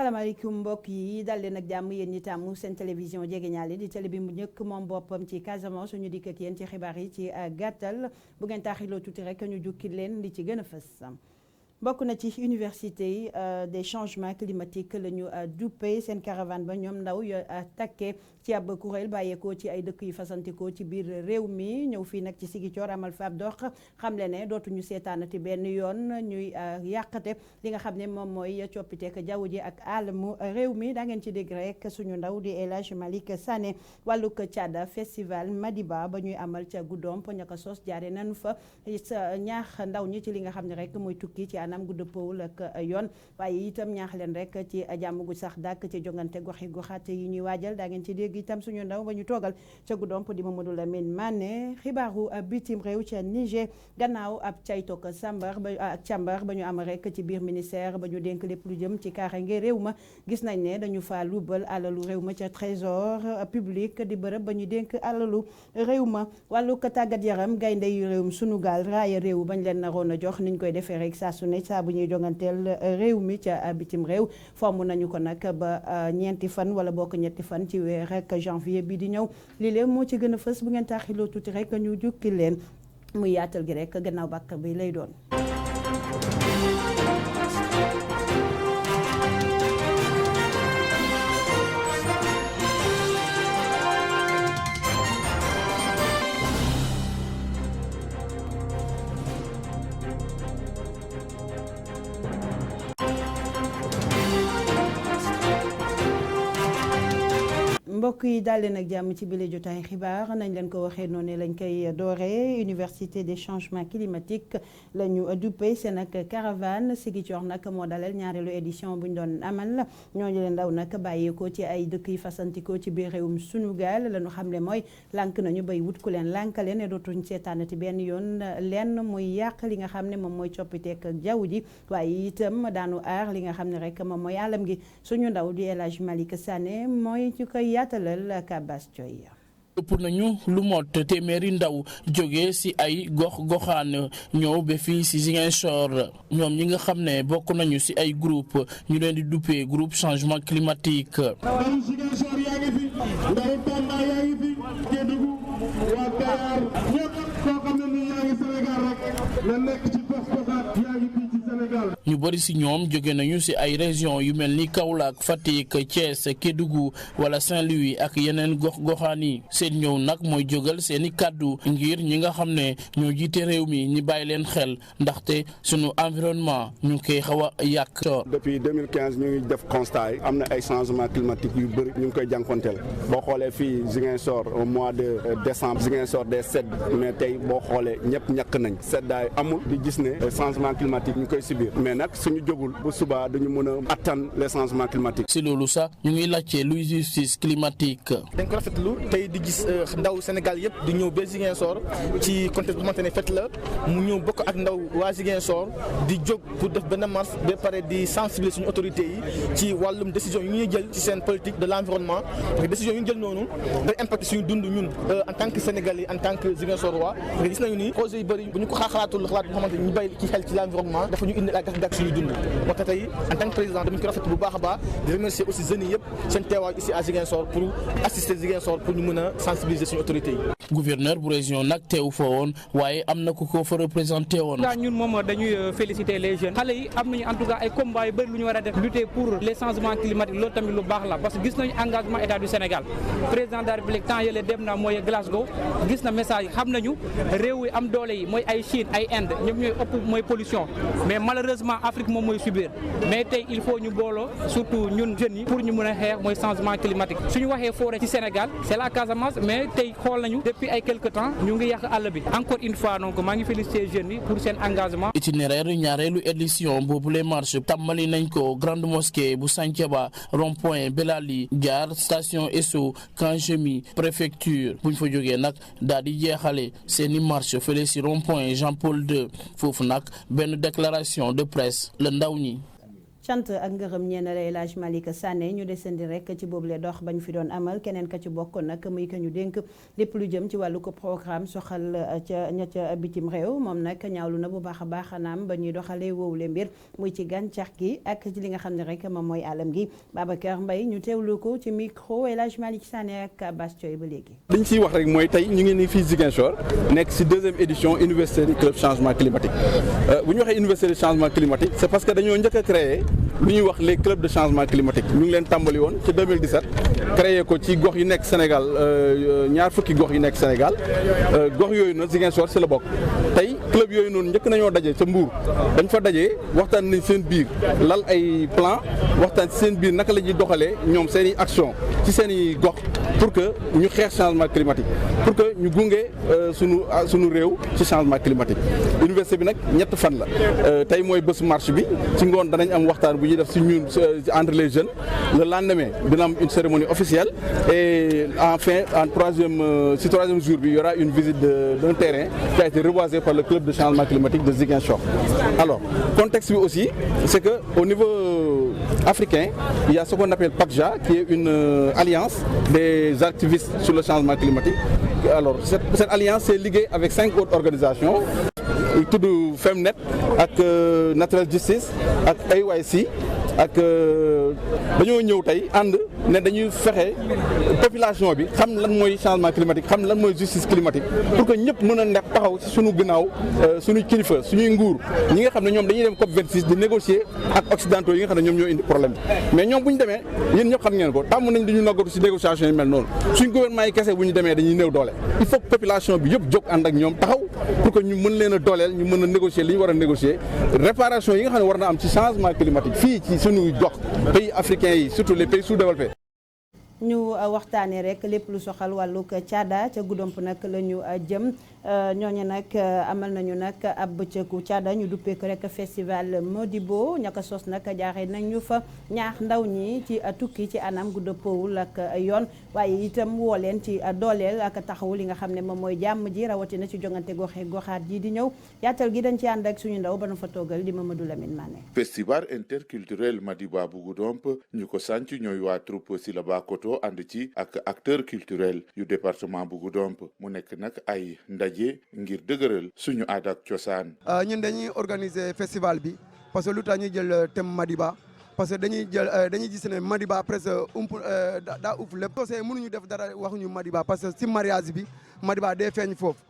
salaamaaleykum mbokk yi dal leen ak jàmm yéen ñi tàmm seen télévision jegeñaale di télé bi mu njëkk moom boppam ci Casamance ñu dikk ak yéen ci xibaar yi ci gàttal bu ngeen taaxiloo tuuti rek ñu jukki leen li ci gën a fës. bokk na ci université yi des changements climatiques la ñu duppee seen caravane ba ñoom ndaw yo takkee ci ab kuréel bàyyeekoo ci ay dëkk yu fasantikoo ci biir réew mi ñëw fii nag ci Ziguinchor amal fa ab dox xamle ne dootuñu seetaanati benn yoon ñuy yàqate li nga xam ne moom mooy coppiteek jaww ji ak alamu réew mi daa ngeen ci dégg rek suñu ndaw di El Hadj Malick Sané wàllug Thiada festival Madiba ba ñuy amal ca Goudomp ñaka sos jaare nañu fa ñaax ndaw ñi ci li nga xam ne rek mooy tukki ci anam gu dëppoowul ak yoon waaye itam ñaax leen rek ci jàmm gu sax dàkk ci jongante goxi goxaat yi ñuy waajal daa ngeen ci dégg itam suñu ndaw ba ñu toogal ca Goudomp di Mamadou Lamine Mané xibaaru bitim réew ca Niger gannaaw ab caytook sambar ba ak càmbar ba ñu am rek ci biir ministère ba ñu dénk lépp lu jëm ci kaaraange réew ma gis nañ ne dañu fa lubal alalu réew ma ca trésor public di bërëb ba ñu dénk alalu réew ma wàllu ko tàggat yaram gaynde yu réewum sunu gaal raaya réew bañ leen naroon a jox niñ koy defee rek saa su ne saa bu ñuy jonganteel réew mi ca bitim réew fomm nañu ko nag ba ñeenti fan wala bokk ñetti fan ci weer rek janvier bi di ñëw lii leen moo ci gën a fës bu ngeen taaxiloo tuuti rek ñu jukki leen muy yaatal gi rek gannaaw bàkk bi lay doon. mbokk yi daal leen ak jàmm ci bile jotaay xibaar nañ leen ko waxee noonu lañ koy dooree université des changements climatiques la ñu duppee seen ak caravane Ziguinchor nag moo dalal ñaareelu édition bu ñu doon amal ñooñu leen ndaw nag bàyyeekoo ci ay dëkk yu fasantikoo ci biir réewum sunu gaal la ñu xam ne mooy lànk nañu bay wut ku leen lànkale ne dootuñ seetaanati benn yoon lenn muy yàq li nga xam ne moom mooy coppiteek jaww ji waaye itam daanu aar li nga xam ne rek moom mooy alam gi suñu ndaw di El Hadj Malick Sané mooy ci koy yaatalal Kabas Thioye. ëpp nañu lu mot téeméeri ndaw jóge ci ay gox-goxaan ñëw ba fii ci Ziguinchor ñoom ñi nga xam ne bokk nañu ci ay groupe ñu leen di duppee groupe changement climatique. ndaw Ziguinchor yaa ngi fi ndaw Tamba yaa ngi fi Kédougou waa Kayar ñëpp koo xam ne ni yaa ngi Sénégal rek la nekk ci gox-goxaat yaa ngi fii ci Sénégal. ñu bari ci ñoom jóge nañu ci ay région yu mel ni Kaolack Fatick Thiès Kédougou wala Saint-Louis ak yeneen gox-goxaan yi. seen ñëw nag mooy jógal seeni kàddu ngir ñi nga xam ne ñoo jiite réew mi ñi bàyyi leen xel ndaxte sunu environnement ñu ngi koy xaw a yàq. depuis 2015 ñu ngi def constat yi am na ay changement climatique yu bëri ñu ngi koy jànkonteel boo xoolee fii Ziguinchor au mois de décembre Ziguinchor des sedd mais tey boo xoolee ñëpp ñàkk nañ seddaay amul di gis ne changement climatique ñu koy subir mais nag suñu jógul bu subaa duñu mën a attan les changements climatiques. si loolu sax ñu ngi laajte luy justice climatique. dañ ko rafetlu tey di gis ndaw Sénégal yëpp di ñëw ba Ziguinchor ci contexte bu xamante ne fête la mu ñëw bokk ak ndaw waa Ziguinchor di jóg pour def benn marche ba pare di sensibiliser suñu autorités yi ci wàllum décision yi ñuy jël ci seen politique de l'environnement parce que décision yi ñu jël noonu day impacté suñu dund ñun en tant que Sénégalais en tant que Ziguinchorois nga gis nañu ni projet yu bëri bu ñu ko xalaatul xalaat bu xamante ñu bàyyi ci xel ci l'environnement dafa ñu indi ay gàkk-gàkk suñu dund moo tax tey en tant que président dama ko rafetlu bu baax a baax di remercier aussi jeunes yi yëpp seen teewaay ici à Ziguinchor pour assister Ziguinchor pour ñu mën a sensibiliser suñu autorités yi. gouverneur bu région nag teew fa woon waaye am na ku ko fa représenté woon. ñun moom dañuy féliciter les jeunes xale yi am nañu en tout cas ay combats yu bëri lu ñu war a def lutter pour les changements climatiques loolu tamit lu baax la parce que gis nañu engagement état du Sénégal président de la République temps yële dem na mooy Glasgow gis na message xam nañu réew yi am doole yi mooy ay Chine ay Inde ñoom ñooy ëpp mooy pollution mais malheureusement Afrique moom mooy subir mais tey il faut ñu booloo surtout ñun jeunes yi pour ñu mën a xeex mooy changement climatique suñu waxee forêt ci Sénégal c'est la Casamance mais tey xool nañu depuis ay quelque temps ñu ngi yàq àll bi encore une fois donc maa ngi féliciter jeunes yi pour seen engagement. itinéraire ñaareelu édition boobu les marches tàmbali nañ ko grande mosquée bu Santhiaba rond-point Belali jaar station Esso Kangemi préfecture buñ fa jógee nag daal di jeexale seeni marche fële si rond-point Jean-Paul II foofu nag benn déclaration de presse la ndaw ñi cant ak ngërëm ñeen la El Hadj Malick Sané ñu desandi rek ci boobule dox ba ñu fi doon amal keneen ka ci bokk nag muy ka ñu dénk lépp lu jëm ci wàllu ko programme soxal ca ña ca bitim réew moom nag ñaawlu na bu baax a baax anaam ba ñuy doxalee woowule mbir muy ci gàncax gi ak ci li nga xam ne rek moom mooy alam gi Babacar Mbaye ñu teewlu ko ci micro El Hadj Malick Sané ak Bass Thioye ba léegi. liñ ciy wax rek mooy tey ñu ngi nii fii Ziguinchor nekk ci 2e édition université du club changement climatique bu ñu waxee université du changement climatique c'est parce que dañoo njëkk a créé lu ñuy wax les clubs de changement climatique ñu ngi leen tàmbali woon ci 2017 créé ko ci gox yu nekk Sénégal ñaar fukki gox yu nekk Sénégal gox yooyu noonu Ziguinchor ci la bokk tey club yooyu noonu njëkk nañoo daje ca Mbour dañ fa dajee waxtaan nañ seen biir lal ay plan waxtaan ci seen biir naka la ñuy doxalee ñoom seen i action ci seen i gox pour que ñu xeex changement climatique pour que ñu gunge sunu réew ci changement climatique université bi nag ñett fan la tey mooy bésu marche bi ci ngoon danañ am waxtaan bu ñuy def ci ñun entre les jeunes le lendemain dina am une cérémonie officielle et enfin en troisième jour bi il y aura une visite d'un terrain qui a été reboisé par le club de changement climatique de Ziguinchor. Alors contexte bi aussi c'est que au niveau africain il y a ce qu'on appelle PACJA qui est une alliance des activistes sur le changement climatique. Alors cette alliance s'est liguée avec 5 autres organisations tudd Femnet ak Natural Justice ak AYC ak dañoo ñëw tey ànd ne dañuy fexe population bi xam lan mooy changement climatique xam lan mooy justice climatique pour que ñëpp mën a nekk taxaw ci suñu ginnaaw suñuy kilifa suñuy nguur ñi nga xam ne ñoom dañuy dem COP 26 di négocier ak occidentaux yi nga xam ne ñoom ñoo indi problème bi mais ñoom bu ñu demee yéen ñëpp xam ngeen ko tàmm nañ dañu noggatu ci négociation yi mel noonu suñ gouvernement yi kese bu ñu demee dañuy néew doole il faut que population bi yëpp jóg ànd ak ñoom taxaw pour que ñu mën leen a dooleel ñu mën a négocier li ñu war a négocier réparation yi nga xam ne war na am ci changement climatique fii ci suñuy gox pays africains yi surtout les pays sous-développés. ñu waxtaanee rek lépp lu soxal wàllug caada ca Goudomp nag la ñu jëm ñooñu nag amal nañu nag ab bëccëgu caada ñu duppee ko rek festival Modibo ñaka sos nag jaaxee nañu fa ñaax ndaw ñi ci tukki ci anam gu dëppoowul ak yoon waaye itam woo leen ci dooleel ak taxawu li nga xam ne moom mooy jàmm ji rawatina ci jongante goxaat ji di ñëw yaatal gi dañ ci ànd ak suñu ndaw ba nu fa toogal di Mamadou Lamine Mané. festival interculturel Madiba bu Goudomp ñu ko sànc ñooy waa troupe Silaba Koto ànd ci ak acteur culturel yu département bu Goudomp mu nekk nag ay ndaje ngir dëgëral suñu aada ak cosaan. ñun dañuy organiser festival bi parce que lu tax ñuy jël thème Madiba parce que dañuy gis ne Madiba presque daa uf lépp. soo see mënuñu def dara waxuñu Madiba parce que si mariage bi Madiba day feeñ foofu.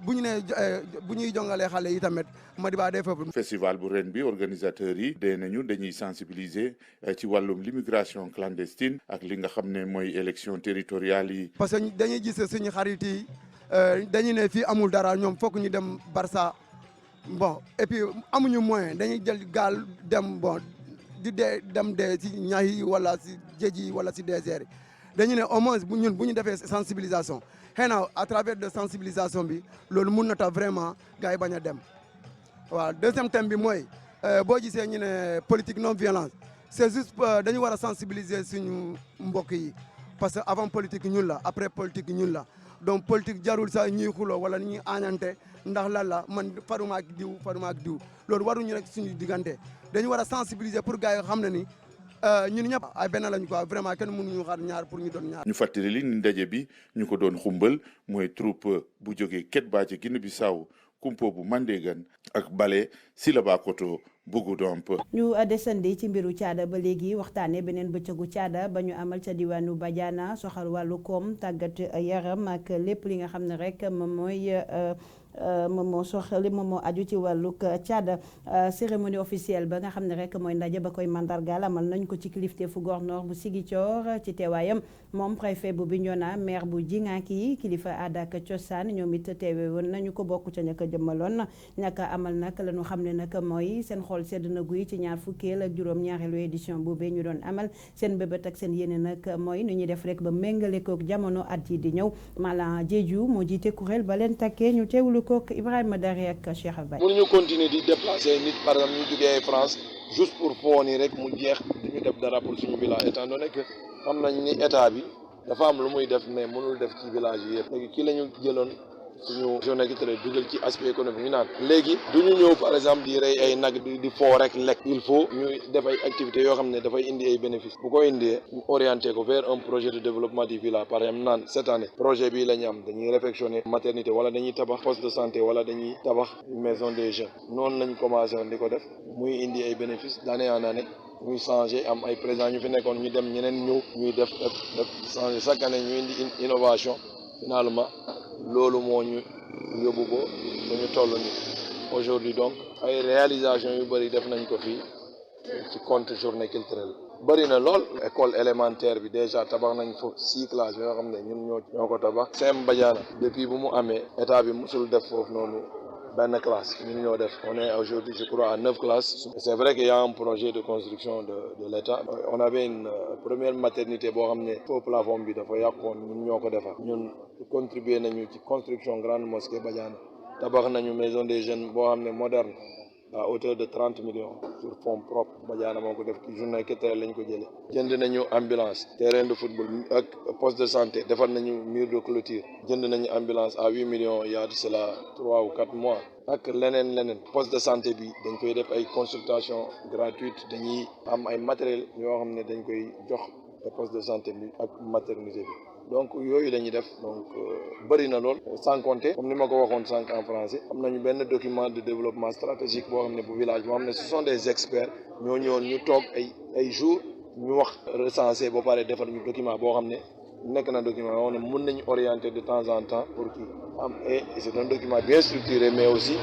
bu ñuy jongalee xale yi tamit Madiba day foofu. festival bu ren bi organisateurs yi dee nañu dañuy sensibiliser ci wàllum l'immigration clandestine ak li nga xam ne mooy élection territoriale yi. parce que dañuy gis suñu xarit yi dañuy ne fii amul dara ñoom fokk ñu dem Barça bon et puis amuñu moyen dañuy jël gaal dem bon di dem si ñax yi wala si géej yi wala si désert yi dañu ne au moins bu ñu defee sensibilisation. xëy na à travers de sensibilisation bi loolu mun na tax vraiment gars yi bañ a dem waaw deuxième thème bi mooy boo gisee ñu ne politique non violence c'est juste dañu war a sensibiliser suñu mbokk yi parce que avant politique ñun la après politique ñun la donc politique jarul sax ñuy xuloo wala ñuy añante ndax lan la man faruma ak diw loolu waruñu rek suñu diggante dañu war a sensibiliser pour gars yi xam ne ni ñun ñëpp ay benn lañu quoi vraiment kenn mënuñu xaar ñaar pour ñu doon ñaar. ñu fàttali li ni ndaje bi ñu ko doon xumbal mooy troupe bu jógee Kétba ci Guinée-Bissau Kumpo bu Mandégan ak Bale Silaba Koto bu Goudomp. ñu desandi ci mbiru caada ba léegi waxtaanee beneen bëccëgu caada ba ñu amal ca diwaanu Badiana soxal wàllu koom tàggat yaram ak lépp li nga xam ne rek moom moo aju ci wàllug caada cérémonie officielle ba nga xam ne rek mooy ndaje ba koy mandargaal amal nañ ko ci kilifteefu gouverneur bu Ziguinchor ci teewaayam moom préfet bu Bignona maire bu Djingaaki kilifa aada ak cosaan ñoom it teewe woon nañu ko bokk ca ñaka jëmmaloon ñaka amal nag la ñu xam ne nag mooy seen xool sedd na guy ci ñaar fukkeel ak juróom ñaareelu édition boobee ñu doon amal seen bébét ak seen yéene nag mooy nu ñuy def rek ba méngale kook jamono at yi di ñëw Malang Diédhiou moo jiite kuréel ba leen takkee ñu teewlu kook Ibrahima Dari ak Cheikh Abay. mënuñu continuer di déplacer nit par exemple ñu jógee France juste pour foo nii rek mu jeex ñu def dara pour suñu village étant donné que xam nañ ni état bi dafa am lu muy def mais mënul def ci village yi yëpp léegi kii la ñu jëloon suñu journée culturelle dugal ci aspect économique ñu naan léegi du ñu ñëw par exemple di rey ay nag di foo rek lekk il faut ñu def ay activités yoo xam ne dafay indi ay bénéfices bu ko indee ñu orienté ko vers un projet de développement du village par exemple naan cette année projet bii la ñu am dañuy réfectionner maternité wala dañuy tabax poste de santé wala dañuy tabax maison des jeunes noonu lañ commencé woon di ko def muy indi ay bénéfices d'année en année ñuy changé am ay présidents ñu fi nekkoon ñu dem ñeneen ñëw ñuy def changé chaque année ñu indi innovation finalement loolu moo ñu yóbbu ko dañu toll ni aujourd'hui donc ay réalisation yu bëri def nañ ko fii ci compte journée culturelle bëri na lool école élémentaire bi déjà tabax nañ foofu 6 classes yoo xam ne ñun ñoo ko tabax CEM Badiana depuis bu mu amee état bi musul def foofu noonu benn classe ñun ñoo def on est aujourd'hui je crois à 9 classes c'est vrai qu'il y a un projet de construction de l'État on avait une première maternité boo xam ne faux plafond bi dafa yàqoon ñun ñoo ko defar ñun contribuer nañu ci construction grande mosquée Badiana tabax nañu maison des jeunes boo xam ne moderne à hauteur de 30 millions sur fonds propres Badiana moo ko def ci journée culturelle lañ ko jëlee jënd nañu ambulance terrain de football ak poste de santé defar nañu mur de clôture jënd nañu ambulance à 8 millions il y a de cela 3 ou 4 mois ak leneen poste de santé bi dañ koy def ay consultation gratuite dañuy am ay matériel yoo xam ne dañ koy jox poste de santé bi ak maternité bi donc yooyu la ñuy def donc bëri na lool sans compter comme ni ma ko waxoon sànq en français am nañu benn document de développement stratégique boo xam ne bu village boo xam ne ce sont des experts ñoo ñëwoon ñu toog ay jours ñu wax recenser ba pare defar ñu document boo xam ne nekk na document yoo xam ne mën nañu orienter de temps en temps pour kii am et c'est un document bien structuré mais aussi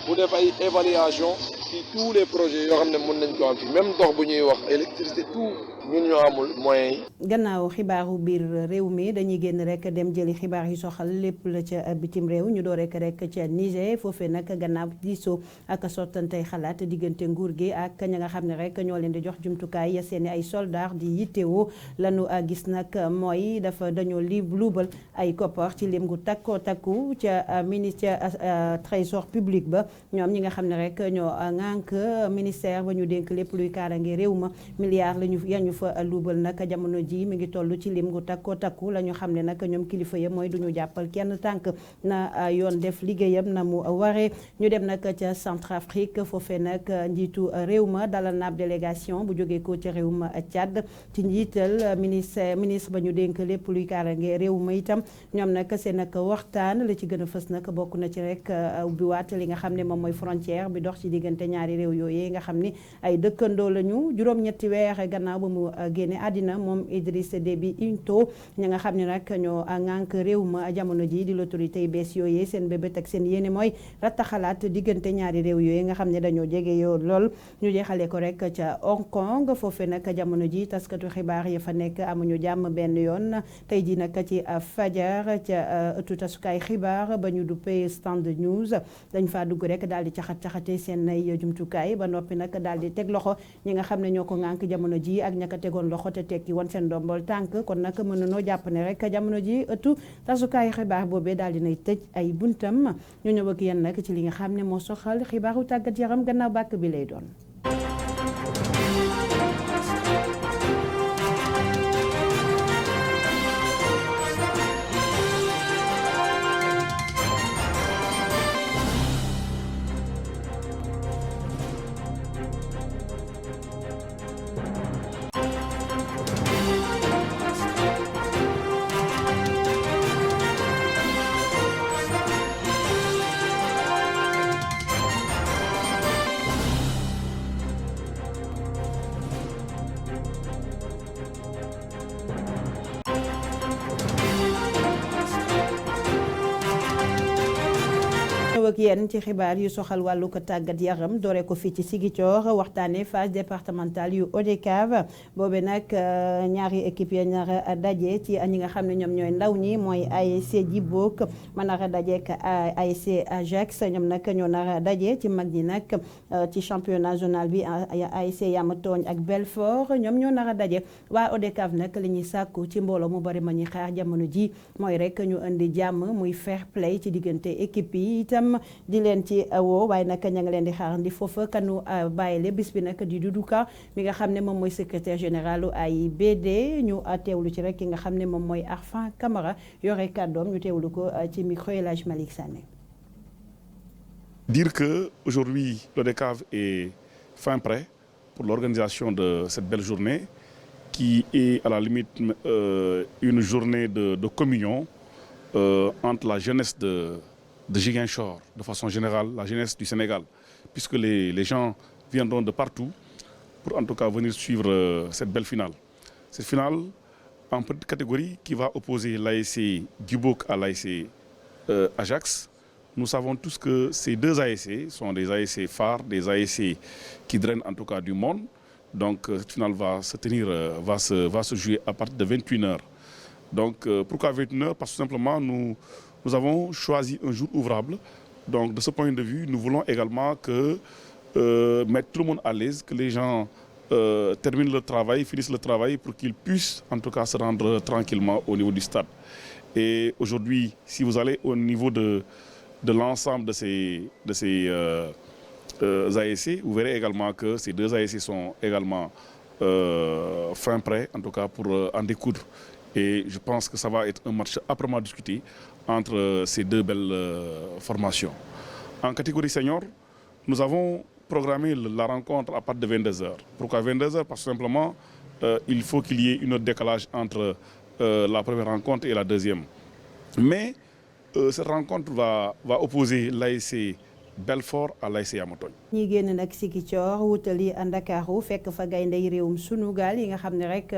bu def ay évaluation ci tous les projets yoo xam ne mën nañ ko am fi même ndox bu ñuy wax électricité tout ñun ñoo amul moyens yi. gannaaw xibaaru biir réew mi dañuy génn rek dem jëli xibaar yi soxal lépp la ca bitim réew ñu door rek ca Niger foofee nag gannaaw diisoo ak sottantey xalaat diggante nguur gi ak ña nga xam ne rek ñoo leen di jox jumtukaay ya seeni ay soldats di yittewoo lanu gis nag mooy dañoo luubal ay koppar ci lim gu takku ca ministère trésor public ba ñoom ñi nga xam ne rek ñoo ŋànk ministère ba ñu dénk lépp luy kaarange réew ma milliards yañu fa luubal nag jamono ji mi ngi toll ci lim gu takku la ñu xam ne nag ñoom kilifa ya mooy duñu jàppal kenn tànk na yoon def liggéeyam na mu waree ñu dem nag ca Centrafrique foofee nag njiitu réew ma dalal na ab délégation bu jógee ko ca réew ma Tchad ci njiital ministre ba ñu dénk lépp luy kaarange réew ma itam ñoom nag seen nag waxtaan la ci gën a fës nag bokk na ci rek ubbiwaat li nga xam ne moom mooy frontière bi dox ci diggante ñaari réew yooyu nga xam ni ay dëkkandoo lañu juróom-ñetti weer gannaaw ba mu génne àddina moom Idriss Déby Itno ña nga xam ne nag ñoo ŋànk réew ma jamono ji di l'autorité yi bees yooyu seen bébét ak seen yéene mooy rattaxalaat diggante ñaari réew yooyu nga xam ne dañoo jege yoo lool ñu jeexale ko rek ca Hong Kong foofee nag jamono ji taskatu xibaar ya fa nekk amuñu jàmm benn yoon tey ji nag ci fajar ca ëttu tasukaay xibaar ba ñu duppee Stand News dañ faa dugg rek daal di caxat-caxate seen ay jumtukaay ba noppi nag daal di teg loxo ñi nga xam ne ñoo ko ŋànk jamono ji ak ñaka tegoon loxo te tekki woon seen ndombol tànk kon nag mën nanoo jàpp ne rek jamono ji ëttu tasukaay xibaar boobee daal di nay tëj ay buntam ñu ñëw ak yéen nag ci li nga xam ne moo soxal xibaaru tàggat yaram gannaaw bàkk bi lay doon. ak yéen ci xibaar yu soxal wàllu ko tàggat yaram doore ko fii ci Ziguinchor waxtaane phase départementale yu ODCAV boobe nag ñaari équipe ya nar a daje ci ñi nga xam ne ñoom ñooy ndaw ñi mooy ASC Djibok ma nar a daje ak ASC Ajax ñoom nag ñoo nar a daje ci mag ñi nag ci championnat zonal bi ASC Yamatooñ ak Belfort ñoom ñoo nar a daje waa ODCAV nag li ñuy sàkku ci mbooloo mu bari ma ñuy xaar jamono ji mooy rek ñu indi jàmm muy fair play ci diggante équipe yi itam ñoom di leen ci woo waaye nag ña nga leen di xaarandi foofa kanu bàyyile bis bi nag di Doudou Ka mi nga xam ne moom mooy secrétaire général AIBD ñu teewlu ci rek ki nga xam ne moom mooy Arfan Camara yore kàddoom ñu teewlu ko ci micro El Hadj Malick Sané. Dire que aujourd'hui l'ODCAV est fin prêt pour l'organisation de cette belle journée qui est à la limite une journée de communion entre la jeunesse de Ziguinchor, de façon générale, la jeunesse du Sénégal, puisque les gens viendront de partout pour en tout cas venir suivre cette belle finale. Cette finale en petite catégorie qui va opposer l'ASC Duboc à l'ASC Ajax. Nous savons tous que ces deux ASC sont des ASC phares, des ASC qui drainent en tout cas du monde. Donc cette finale va se tenir, va se jouer à partir de 21h. Donc pourquoi 21h? Parce que simplement nous avons choisi un jour ouvrable. Donc de ce point de vue, nous voulons également que mettre tout le monde à l'aise, que les gens terminent le travail, finissent le travail pour qu'ils puissent en tout cas se rendre tranquillement au niveau du stade. Et aujourd'hui, si vous allez au niveau de l'ensemble de ces ASC, vous verrez également que ces deux ASC sont également fin prêts, en tout cas pour en découdre. Et je pense que ça va être un match âprement discuté entre ces deux belles formations. En catégorie senior, nous avons programmé la rencontre à partir de 22h. Pourquoi 22h? Parce que simplement, il faut qu'il y ait une autre décalage entre la première rencontre et la deuxième. Mais cette rencontre va opposer l'ASC Belfort à l'ASC Amatogne. ñi génn nag Ziguinchor wutali Ndakaaru fekk fa gayndey réewum sunu gaal yi nga xam ne rek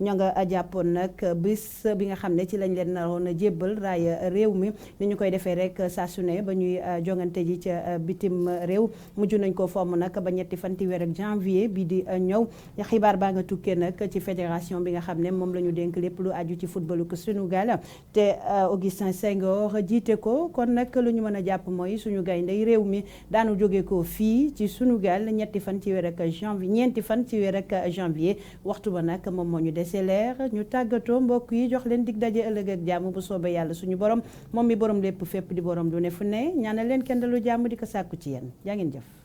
ñoo nga jàppoon nag bis bi nga xam ne ci lañ leen naroon a jébbal raaya réew mi ni ñu koy defee rek saa su ne ba ñuy jongante ji ca bitim réew mujj nañ ko fomm nag ba ñetti fanti weer ak janvier bi di ñëw xibaar baa nga tukkee nag ci fédération bi nga xam ne moom la ñu dénk lépp lu aju ci footballu ko sunu gaal te Augustin Senghor jiite ko kon nag lu ñu mën a jàpp mooy suñu gayndey réew mi daanu jóge ko fii ci sunu gaal ñetti fan ci weer ak janvier ñeenti fan ci weer ak janvier waxtu ba nag moom moo ñu dese leer ñu tàggatoo mbokk yi jox leen dig daje ëllëg ak jàmm bu soobee yàlla suñu borom moom mi borom lépp fépp di borom du ne fu ne ñaanal leen kenn dalu jàmm di ko sàkku ci yéen jaa ngeen jëf.